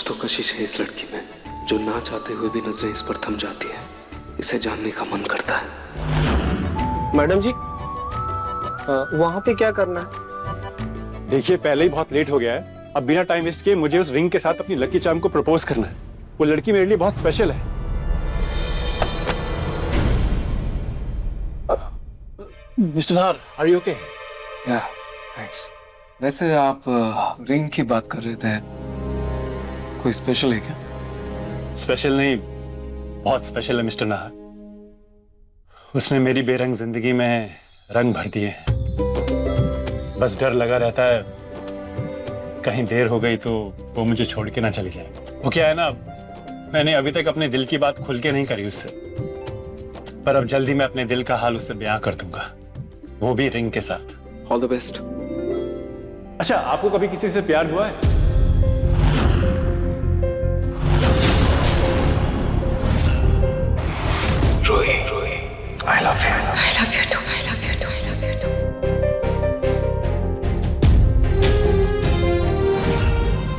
कुछ तो कशिश है इस लड़की में, जो ना चाहते हुए भी नजरें इस पर थम जाती है। इसे जानने का मन करता है। मैडम जी, वहां पे क्या करना है? देखिए, पहले ही बहुत लेट हो गया है। अब बिना टाइम वेस्ट किए मुझे उस रिंग के साथ अपनी लकी चार्म को प्रपोज करना है। वो लड़की मेरे लिए बहुत स्पेशल है। Mister Nahar, are you okay? Yeah, thanks. वैसे आप रिंग की बात कर रहे थे, कोई स्पेशल है क्या? स्पेशल नहीं, बहुत स्पेशल है मिस्टर नाहर। उसने मेरी बेरंग जिंदगी में रंग भर दिए। बस डर लगा रहता है कहीं देर हो गई तो वो मुझे छोड़ के ना चली जाए। वो क्या है ना, मैंने अभी तक अपने दिल की बात खुल के नहीं करी उससे, पर अब जल्दी मैं अपने दिल का हाल उससे बयां कर दूंगा, वो भी रिंग के साथ। All the best. अच्छा, आपको कभी किसी से प्यार हुआ है? रोही, I love you. I love you too. I love you too. I love you too.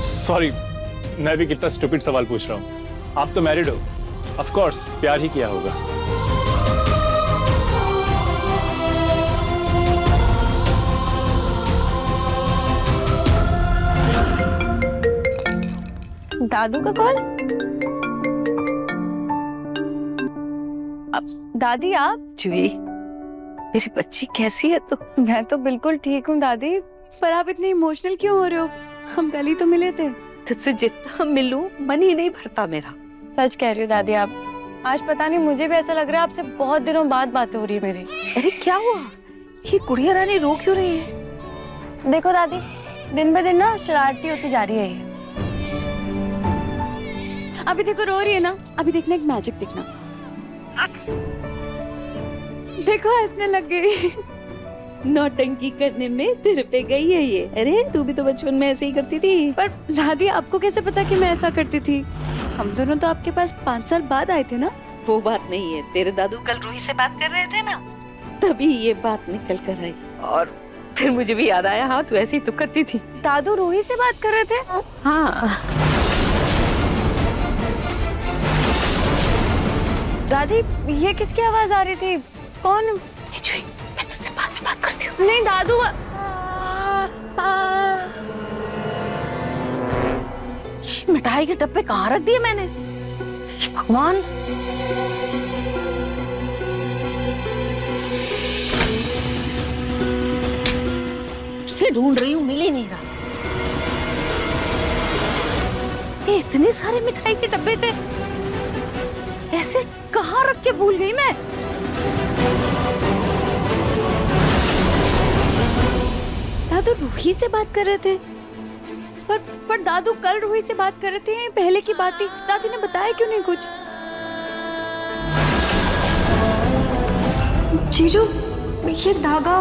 Sorry, मैं भी कितना स्टूपिड सवाल पूछ रहा हूँ। आप तो मैरिड हो, ऑफ कोर्स प्यार ही किया होगा। दादू का कॉल? दादी आप? जुई, मेरी बच्ची कैसी है तू? मैं तो बिल्कुल ठीक हूँ दादी, पर आप इतने इमोशनल क्यों हो रहे हो? हम कल ही तो मिले थे। तुझसे जितना मिलूं मन ही नहीं भरता मेरा। सच कह रही हो दादी आप। आज पता नहीं मुझे भी ऐसा लग रहा है आपसे बहुत दिनों बाद बातें हो रही है मेरी। अरे क्या हुआ? ये गुड़िया रानी रो क्यों रही है? देखो दादी, दिन ब दिन ना शरारती होती जा रही है ये। अभी देखो रो रही है ना, अभी देखना एक मैजिक देखना। देखो हंसने लग गई। नौटंकी करने में तेरे पे गई है ये। अरे तू भी तो बचपन में ऐसे ही करती थी। पर दादी आपको कैसे पता कि मैं ऐसा करती थी? हम दोनों तो आपके पास 5 साल बाद आए थे ना। वो बात नहीं है, तेरे दादू कल रूही से बात कर रहे थे ना, तभी ये बात निकल कर आई। और फिर मुझे भी याद आया, हाँ तू ऐसे ही तो करती थी। दादू रूही से बात कर रहे थे? हाँ दादी, ये किसकी आवाज आ रही थी? कौन? मैं तुझसे बाद में बात करती हूँ। नहीं दादू। ये मिठाई के डब्बे कहाँ रख दिए मैंने? भगवान, से ढूंढ रही हूँ, मिल ही नहीं रहा। ये इतने सारे मिठाई के डब्बे थे, ऐसे कहाँ रख के भूल गई मैं? दादू रूही से बात कर रहे थे, पर दादू कल रूही से बात कर रहे थे, पहले की बात थी। दादी ने बताया क्यों नहीं कुछ? जीजू, ये धागा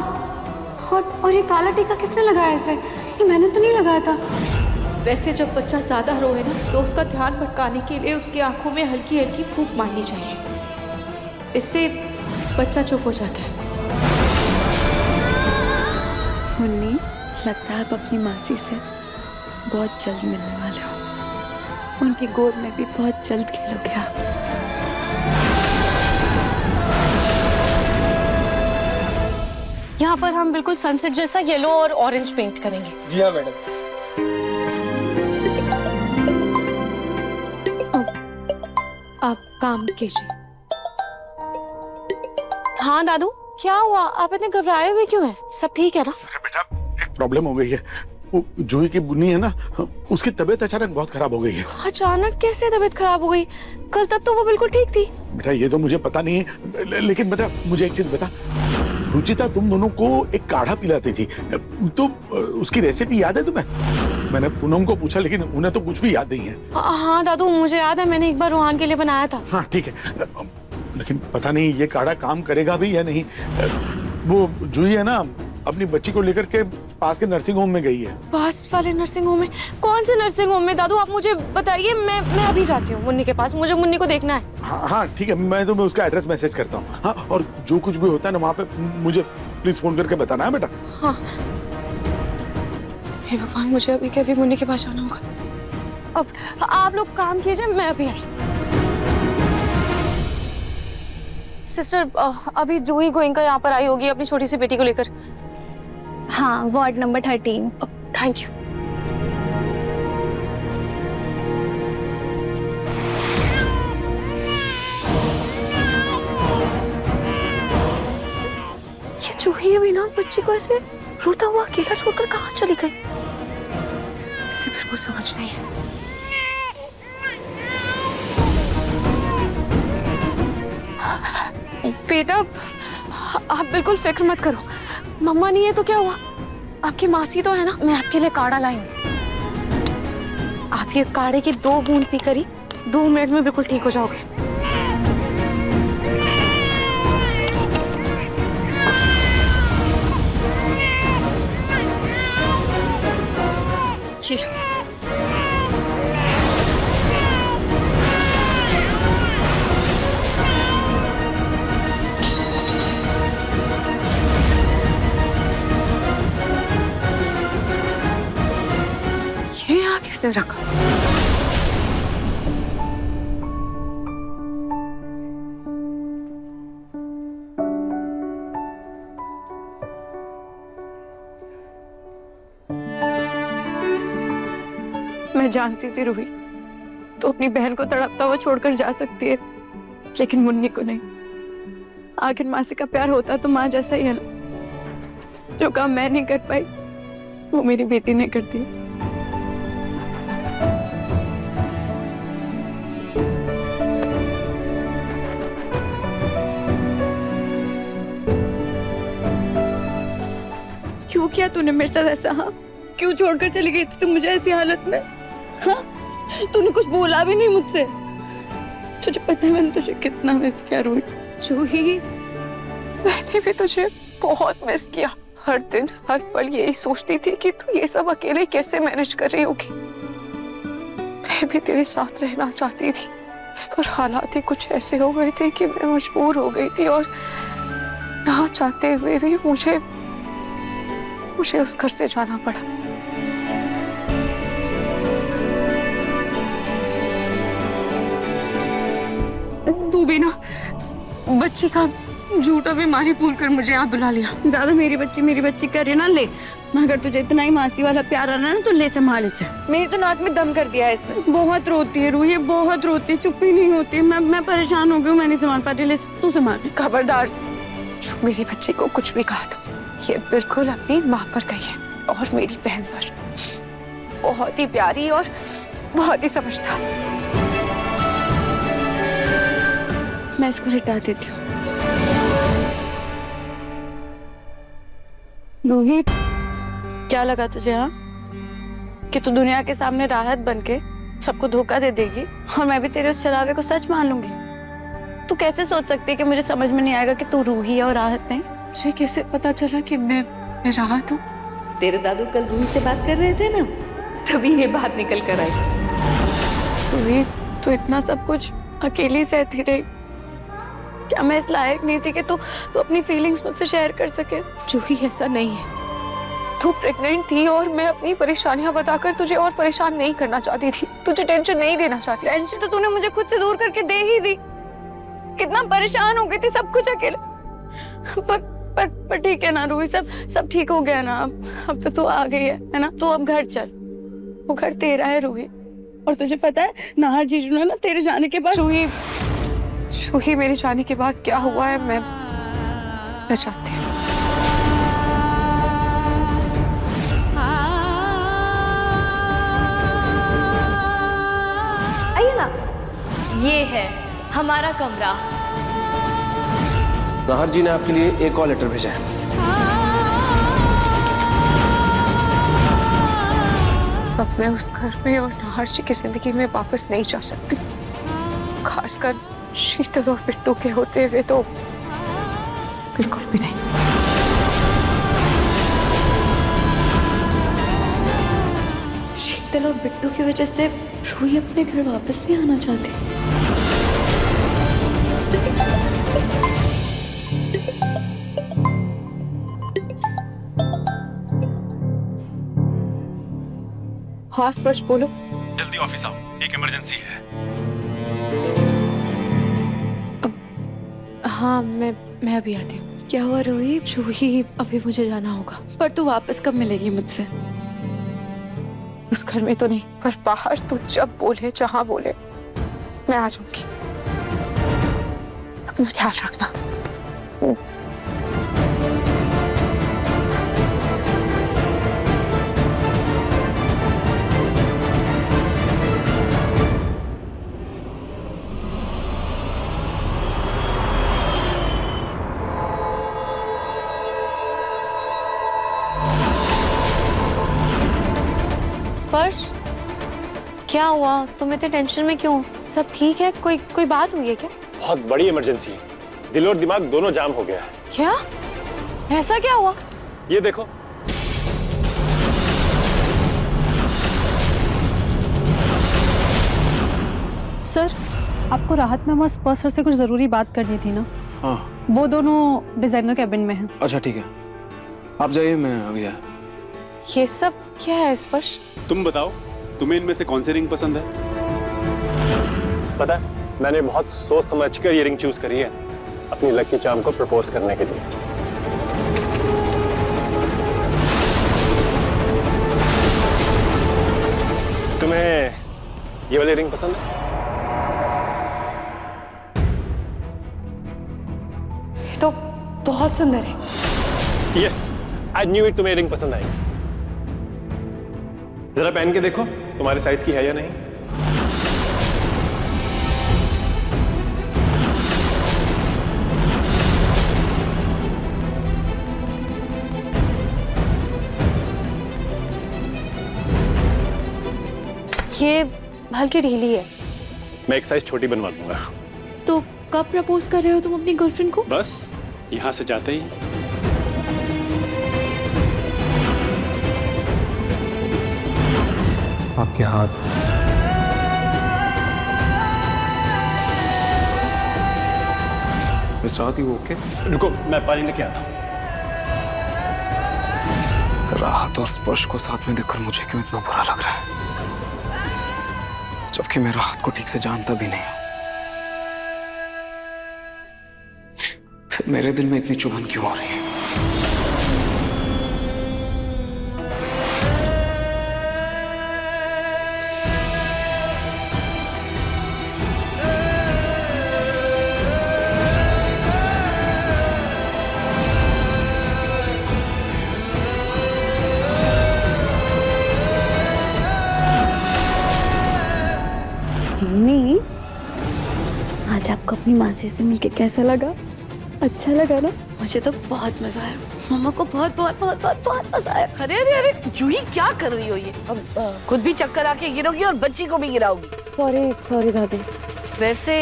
और ये काला टीका किसने लगाया इसे? ये मैंने तो नहीं लगाया था। वैसे जब बच्चा ज्यादा रोए ना, तो उसका ध्यान भटकाने के लिए उसकी आंखों में हल्की हल्की फूंक मारनी चाहिए। इससे बच्चा चुप हो जाता है। मुन्नी, लगता है आप अपनी मासी से बहुत जल्द मिलने वाले हो। उनकी गोद में भी बहुत जल्द खेलोगे आप। यहाँ पर हम बिल्कुल सनसेट जैसा येलो और ऑरेंज पेंट करेंगे। जी हाँ मैडम। आप काम कीजिए। हाँ दादू, क्या हुआ? आप इतने घबराए हुए क्यों हैं? सब ठीक है ना? अरे बेटा, एक प्रॉब्लम हो गई है। वो जूही की बुनी है ना, उसकी तबीयत अचानक बहुत खराब हो गई है। अचानक कैसे तबीयत खराब हो गई? कल तक तो वो बिल्कुल ठीक थी। बेटा ये तो मुझे पता नहीं है, लेकिन बेटा मुझे एक चीज बता, रुचिता तुम दोनों को एक काढ़ा पिलाती थी, तो उसकी रेसिपी याद है तुम्हें? मैंने पूनम को पूछा, लेकिन उन्हें तो कुछ भी याद नहीं है। हाँ दादू, मुझे याद है, मैंने एक बार रोहान के लिए बनाया था। हाँ ठीक है, लेकिन पता नहीं ये काढ़ा काम करेगा भी या नहीं। वो जूही है ना, अपनी बच्ची को लेकर के पास के नर्सिंग होम में गई है। पास वाले नर्सिंग होम में? कौन से नर्सिंग होम में दादू? आप मुझे बताइए, मैं अभी जाती हूँ मुन्नी के पास। मुझे मुन्नी को देखना है। हाँ हाँ ठीक है, मैं तुम्हें उसका एड्रेस मैसेज करता हूँ। हाँ, और जो कुछ भी होता है ना वहाँ पे मुझे प्लीज फोन करके बताना है बेटा। हाँ। हे भगवान, मुझे अभी के अभी मुन्नी के पास जाना होगा। अब आप लोग काम कीजिए, मैं अभी आई। सिस्टर, अभी जूही गोइंका यहाँ पर आई होगी अपनी छोटी सी बेटी को लेकर। हाँ, वार्ड नंबर 13। Thank you. ये जूही भी ना बच्ची को ऐसे रोता हुआ अकेला छोड़कर कहाँ चली गई, इसे बिल्कुल समझ नहीं है। बेटा, आप बिल्कुल फिक्र मत करो, मम्मा नहीं है तो क्या हुआ, आपकी मासी तो है ना। मैं आपके लिए काढ़ा लाई हूँ, आप ये काढ़े की 2 बूंद पी कर ही 2 मिनट में बिल्कुल ठीक हो जाओगे। ये लो। ये यहाँ किसने रखा? मैं जानती थी रूही तो अपनी बहन को तड़पता हुआ छोड़कर जा सकती है, लेकिन मुन्नी को नहीं। आखिर मासी का प्यार होता तो माँ जैसा ही है ना। जो काम मैं नहीं कर पाई वो मेरी बेटी ने कर दिया। क्यों किया तूने मेरे साथ ऐसा? हाँ, क्यों छोड़कर चली गई थी तू मुझे ऐसी हालत में? हाँ, तूने कुछ बोला भी नहीं मुझसे। तुझे पता है मैंने तुझे कितना मिस किया रूही। जूही, मैंने भी तुझे बहुत मिस किया। हर दिन हर पल यही सोचती थी कि तू ये सब अकेले कैसे मैनेज कर रही होगी। मैं भी तेरे साथ रहना चाहती थी, पर हालात ही कुछ ऐसे हो गए थे कि मैं मजबूर हो गई थी, और ना चाहते हुए भी मुझे उस घर से जाना पड़ा। तू भी ना बच्ची का झूठा बीमारी भूल कर मुझे यहाँ बुला लिया। ज्यादा मेरी बच्ची कर रही ना ले, मगर तुझे इतना ही मासी वाला प्यार आ रहा ना तो ले संभाल इसे। मेरी तो नाक में दम कर दिया है इसने। बहुत रोती है रूही, बहुत रोती है, चुप ही नहीं होती। मैं परेशान हो गई हूँ, मैं नहीं संभाल पा रही। ले तू संभाल। खबरदार, मेरी बच्ची को कुछ भी कहा तो ये बिल्कुल अपनी माँ पर कही है और मेरी बहन पर। बहुत ही प्यारी और बहुत ही समझदार। मैं इसको लिटा देती हूँ। रूही, क्या लगा तुझे हाँ कि तू दुनिया के सामने राहत बनके सबको धोखा दे देगी और मैं भी तेरे उस छलावे को सच मान लूंगी? तू कैसे सोच सकती है कि मुझे समझ में नहीं आएगा कि तू रूही है और राहत नहीं? मुझे कैसे पता चला कि मैं राहत हूँ? तेरे दादू कल रूही से बात कर रहे थे ना, तभी ये बात निकल कर आई। रूही, तू इतना सब कुछ अकेली सहती रही, क्या मैं इस लायक नहीं थी कि तू अपनी फीलिंग्स मुझसे शेयर कर सके? जूही, ऐसा नहीं है। तू प्रेग्नेंट थी और मैं अपनी परेशानियां बताकर तुझे और परेशान नहीं करना चाहती थी, तुझे टेंशन नहीं देना चाहती। टेंशन तो तूने मुझे खुद से दूर करके दे ही दी। कितना परेशान हो गई थी, सब कुछ अकेले। पर ठीक है ना रूही, सब ठीक हो गया ना। अब तो तू आ गई है ना? तू अब घर चल, वो घर तेरा है रूही। और तुझे पता है नाहर जीजू ने ना तेरे जाने के बाद जूही मेरे जाने के बाद क्या हुआ है मैं जानती हूँ। आइए ना, ये है हमारा कमरा। नाहर जी ने आपके लिए एक और लेटर भेजा है। अब मैं उस घर में और नाहर जी की जिंदगी में वापस नहीं जा सकती, खासकर शीतल और बिट्टू के होते हुए तो बिल्कुल भी नहीं। शीतल और बिट्टू की वजह से रूही अपने घर वापस नहीं आना चाहती। हाँ स्पर्श बोलो। जल्दी ऑफिस आओ, एक इमरजेंसी है। हाँ मैं अभी आती हूँ। क्या हुआ रूही? जूही, अभी मुझे जाना होगा। पर तू वापस कब मिलेगी मुझसे? उस घर में तो नहीं, पर बाहर तू जब बोले, जहाँ बोले, मैं आ जाऊंगी। अपना ख्याल रखना। स्पर्श, क्या हुआ? तुम इतने टेंशन में क्यों? सब ठीक है? कोई बात हुई है क्या? बहुत बड़ी इमरजेंसी है, दिल और दिमाग दोनों जाम हो गया है। क्या? ऐसा क्या हुआ? ये देखो। सर, आपको राहत में स्पर्श सर से कुछ जरूरी बात करनी थी ना? हाँ। वो दोनों डिजाइनर कैबिन में हैं। अच्छा ठीक है, आप जाइए, मैं अभी आया। ये सब क्या है स्पर्श? तुम बताओ, तुम्हें इनमें से कौन सी रिंग पसंद है? पता है, मैंने बहुत सोच समझ कर ये रिंग चूज करी है अपनी लकी चार्म को प्रपोज करने के लिए। तुम्हें ये वाली रिंग पसंद है? ये तो बहुत सुंदर है। यस, आई न्यू इट, तुम्हें रिंग पसंद आई। जरा पहन के देखो, तुम्हारे साइज की है या नहीं। ये हल्की ढीली है। मैं एक साइज छोटी बनवा दूंगा। तो कब प्रपोज कर रहे हो तुम अपनी गर्लफ्रेंड को? बस यहां से जाते ही। आपके हाथ मिस राहत, वो ओके? रुको, मैं पानी लेके आता हूँ। राहत और स्पर्श को साथ में देखकर मुझे क्यों इतना बुरा लग रहा है, जबकि मैं राहत को ठीक से जानता भी नहीं हूं। फिर मेरे दिल में इतनी चुभन क्यों हो रही है? मम्मी, आज आपको अपनी मासी से मिलके कैसा लगा? अच्छा लगा ना? मुझे तो बहुत मजा आया। मम्मा को बहुत बहुत बहुत बहुत बहुत मजा आया। अरे अरे अरे जूही, क्या कर रही हो ये? खुद भी चक्कर आके गिरोगी और बच्ची को भी गिराओगी। सॉरी सॉरी दादी। वैसे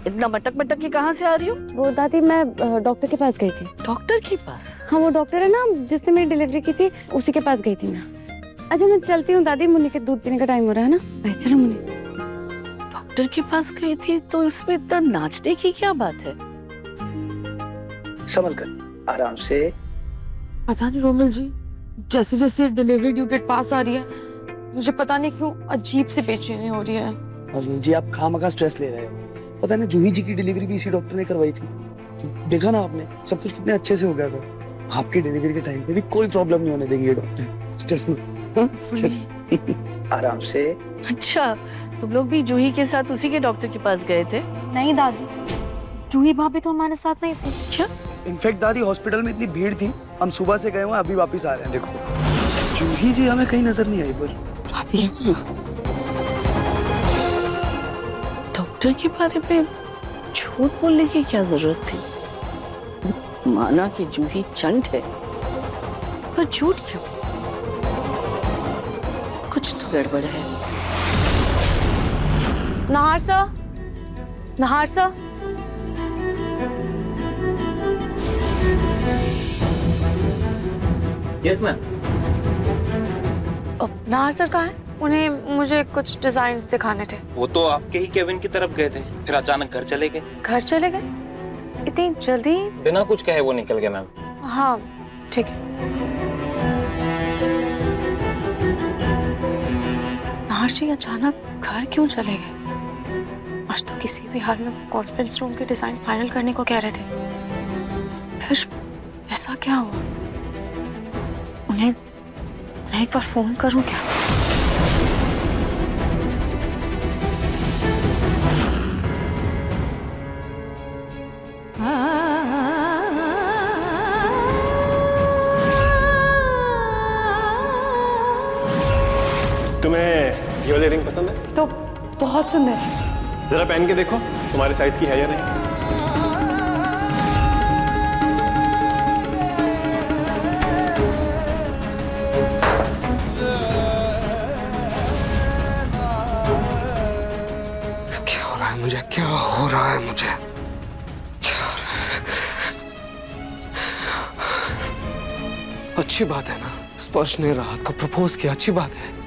इतना मटक मटक के कहाँ से आ रही हो? वो दादी, मैं डॉक्टर के पास गई थी। डॉक्टर के पास? हाँ, वो डॉक्टर है ना जिसने मेरी डिलीवरी की थी, उसी के पास गई थी मैं। अच्छा मैं चलती हूँ दादी, मुन्नी के दूध पीने का टाइम हो रहा है ना। भाई चलो मुन्नी। डॉक्टर के पास गई थी तो इसमें इतना नाचने की क्या बात है? संभल कर, आराम से। पता नहीं रोमिल जी, जैसे जैसे डिलीवरी ड्यू डेट पास आ रही है, मुझे पता नहीं क्यों अजीब सी बेचैनी हो रही है। अविल जी, आप खामखा स्ट्रेस ले रहे हो। पता है ना, जूही जी की डिलीवरी भी इसी डॉक्टर ने करवाई थी। तो देखा ना आपने, सब कुछ कितने अच्छे से हो गया था। आपकी डिलीवरी के टाइम पे भी कोई प्रॉब्लम नहीं होने देंगे ये डॉक्टर। स्ट्रेस मत। आराम से। अच्छा, तुम लोग भी जूही के साथ उसी के डॉक्टर के पास गए थे? नहीं दादी, जूही भाभी तो हमारे साथ नहीं थी। क्या? इनफैक्ट दादी, हॉस्पिटल में इतनी भीड़ थी, हम सुबह से गए हुए, अभी वापस आ रहे हैं। देखो, जूही जी हमें कहीं नजर नहीं आई। पर डॉक्टर के बारे में झूठ बोलने की क्या जरूरत थी? माना कि जूही चंट है, पर झूठ क्यों? कुछ तो गड़बड़ है। नहार सा, नहार सा। Yes ma'am. नहार सर कहाँ है? उन्हें मुझे कुछ डिजाइन दिखाने थे। वो तो आपके ही केबिन की तरफ गए थे, फिर अचानक घर चले गए। घर चले गए इतनी जल्दी? बिना कुछ कहे वो निकल गए मैम। हाँ ठीक है। नहार आशी अचानक घर क्यों चले गए? आज तो किसी भी हाल में कॉन्फ्रेंस रूम के डिजाइन फाइनल करने को कह रहे थे, फिर ऐसा क्या हुआ? उन्हें एक बार फोन करूं क्या? तुम्हें ये वाली रिंग पसंद है? तो बहुत सुंदर है। जरा पहन के देखो तुम्हारे साइज की है या नहीं। क्या हो रहा है मुझे? क्या हो रहा है मुझे? क्या हो रहा है? अच्छी बात है ना, स्पर्श ने राहत को प्रपोज किया, अच्छी बात है।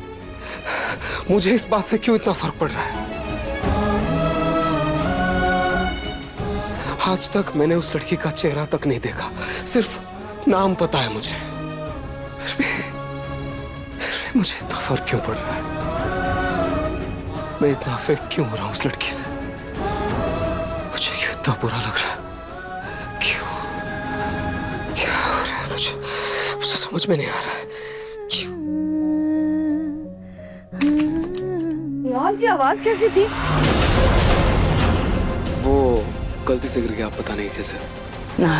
मुझे इस बात से क्यों इतना फर्क पड़ रहा है? आज तक मैंने उस लड़की का चेहरा तक नहीं देखा, सिर्फ नाम पता है मुझे। फिर भी मुझे इतना फर्क क्यों पड़ रहा है? मैं इतना अफेक्ट क्यों हो रहा हूं उस लड़की से? मुझे क्यों इतना बुरा लग रहा है? क्यों? क्या हो रहा है मुझे समझ में नहीं आ रहा है। यार की आवाज कैसी थी? वो गलती से गिर गया, आप पता नहीं कैसे। ना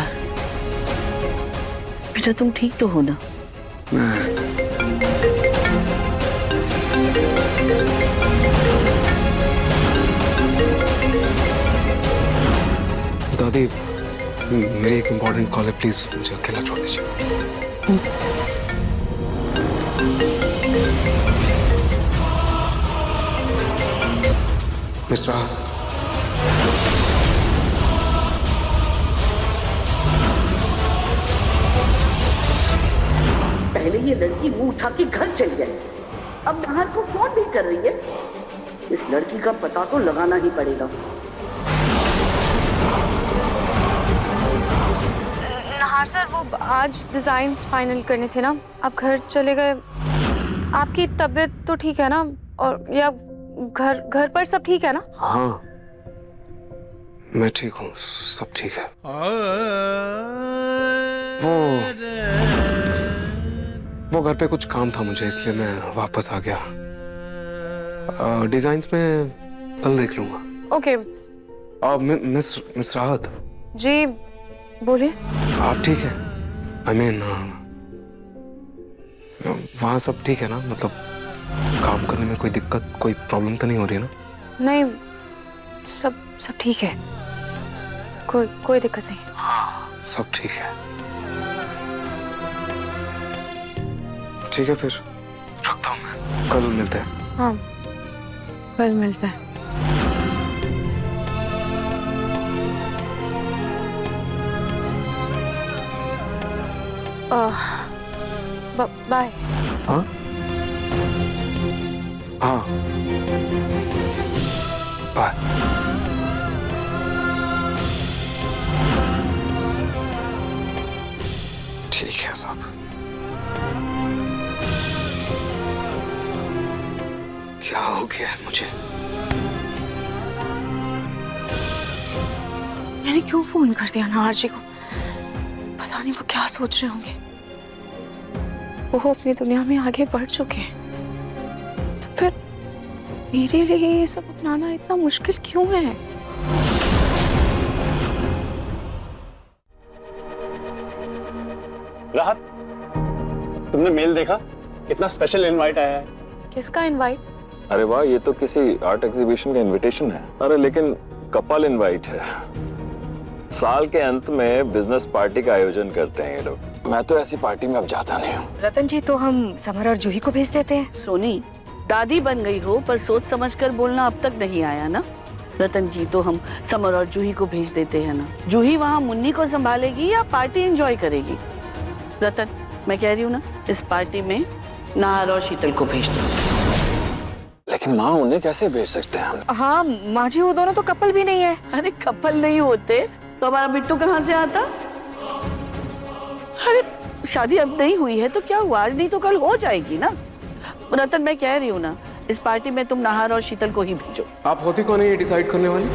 बेटा, तुम ठीक तो हो ना? दादी, मेरी एक इम्पोर्टेंट कॉल है, प्लीज मुझे अकेला छोड़ दीजिए। मिस राहत, पहले ये लड़की मुंह उठा के घर चली गई, अब नाहर को फोन भी कर रही है। इस लड़की का पता तो लगाना ही पड़ेगा। नाहर सर, वो आज डिजाइन्स फाइनल करने थे ना, आप घर चले गए। आपकी तबीयत तो ठीक है ना? और या घर पर सब ठीक है ना? हाँ मैं ठीक हूँ, सब ठीक है। वो घर पे कुछ काम था मुझे, इसलिए मैं वापस आ गया। डिजाइन्स में कल देख लूंगा। ओके। मिस राहत जी बोलिए। आप ठीक है? आई मीन वहाँ सब ठीक है ना? मतलब काम करने में कोई दिक्कत, कोई प्रॉब्लम तो नहीं हो रही है ना? नहीं, सब ठीक है, कोई दिक्कत नहीं। हाँ सब ठीक है। ठीक है फिर रखता हूँ मैं, कल मिलते हैं। हाँ कल मिलते हैं। बाय। हाँ हाँ बाय। ठीक है साहब। क्या हो गया है मुझे? मैंने क्यों फोन कर दिया नाहर जी को? पता नहीं वो क्या सोच रहे होंगे। वो अपनी दुनिया में आगे बढ़ चुके हैं, तो फिर मेरे लिए ये सब अपनाना इतना मुश्किल क्यों है? राहत, तुमने मेल देखा? कितना स्पेशल इनवाइट आया है। किसका इनवाइट? अरे वाह, ये तो किसी आर्ट एग्जीबिशन का इनविटेशन है। अरे लेकिन कपल इनवाइट है। साल के अंत में बिजनेस पार्टी का आयोजन करते हैं ये लोग। मैं तो ऐसी पार्टी में अब जाता नहीं हूँ। रतन जी, तो हम समर और जूही को भेज देते हैं। सोनी, दादी बन गई हो पर सोच समझकर बोलना अब तक नहीं आया ना? रतन जी, तो हम समर और जूही को भेज देते हैं ना। जूही वहाँ मुन्नी को संभालेगी या पार्टी एंजॉय करेगी? रतन, मैं कह रही हूँ ना, इस पार्टी में नाहर और शीतल को भेज दो। लेकिन माँ, उन्हें कैसे भेज सकते हैं हम? हाँ माँ जी, वो दोनों तो कपल भी नहीं है। अरे कपल नहीं होते तो हमारा बिट्टू कहाँ से आता? अरे शादी अब नहीं हुई है तो क्या हुआ, आज नहीं तो कल हो जाएगी ना। रतन, मैं कह रही हूँ ना, इस पार्टी में तुम नाहर और शीतल को ही भेजो। आप होती कौन है ये डिसाइड करने वाली?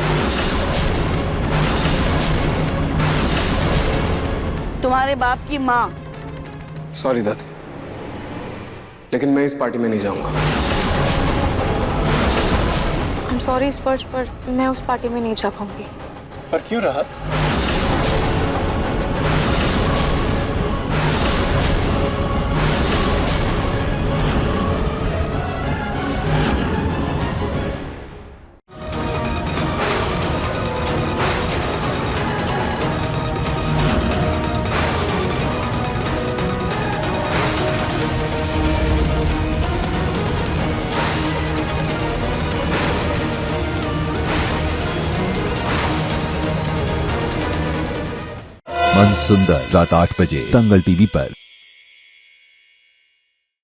तुम्हारे बाप की माँ। सॉरी दादी, लेकिन मैं इस पार्टी में नहीं जाऊंगा। आई एम सॉरी स्पर्श, पर मैं उस पार्टी में नहीं जा पाऊंगी। पर क्यों राहत? मन सुंदर रात 8 बजे दंगल टीवी पर।